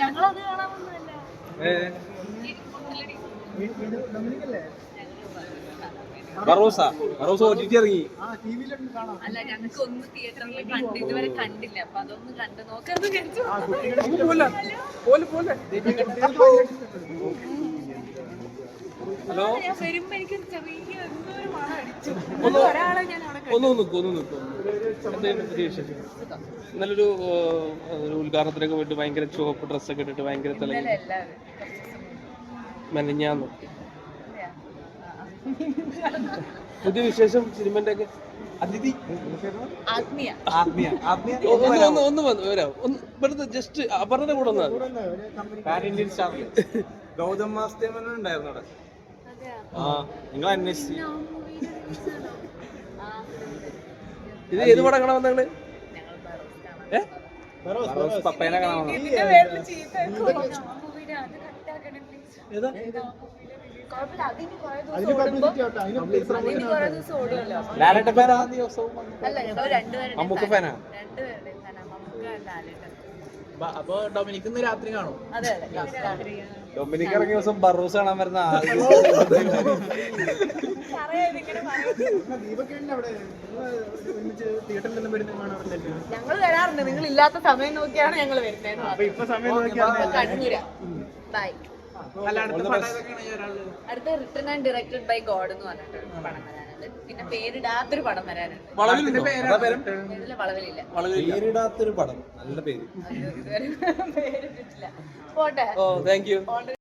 ഞങ്ങളത് കാണാമെന്നല്ല. അല്ല, ഞങ്ങൾക്ക് ഒന്ന് തിയേറ്ററിൽ കണ്ട് ഇതുവരെ കണ്ടില്ല, അപ്പൊ അതൊന്ന് കണ്ടു നോക്കാന്ന് വിചാരിച്ചു. ഞാൻ വരുമ്പോ എനിക്ക് ചെറിയ എന്തോ ഒരു മണം അടിച്ചു. ഒരാളെ ഞാൻ നല്ലൊരു ഉദ്ഘാടനത്തിനൊക്കെ പോയിട്ട് ഭയങ്കര ചുവപ്പ് ഡ്രസ്സൊക്കെ ഇട്ടിട്ട് ഭയങ്കര മെനഞ്ഞാന്ന് പുതിയ വിശേഷം സിനിമന്റെ ഒക്കെ അതിഥി ഒന്ന് വരാം. ഒന്ന് ജസ്റ്റ് അപർണയുടെ കൂടെ ഗൗതം മാസ്റ്റേമൻ ഉണ്ടായിരുന്നു അവിടെ. നിങ്ങൾ അന്വേഷിച്ചു. ഇത് ഏത് പടം കാണാൻ വന്നങ്ങള്? പപ്പേനെ കാണാൻ അമ്മുക്ക് ഫാനാ. അപ്പൊ ഡൊമിനിക് ഇന്ന് രാത്രി കാണും. ഡൊമിനിക് ഇറങ്ങിയ ദിവസം ബറൂസ് കാണാൻ വരുന്ന ഞങ്ങൾ വരാറുണ്ട്. നിങ്ങൾ ഇല്ലാത്ത സമയം നോക്കിയാണ് ഞങ്ങൾ വരുന്നത്. കണ്ണൂര. ബൈ. അടുത്ത written and directed by God എന്ന് പറഞ്ഞിട്ട് പടം വരാനുണ്ട്. പിന്നെ പേരിടാത്തൊരു പടം വരാനുണ്ട്. വളവിലില്ല. പേരിടാത്തൊരു പടം. നല്ല പേര്. പേരിട്ടില്ല. പോട്ടെ. Thank you.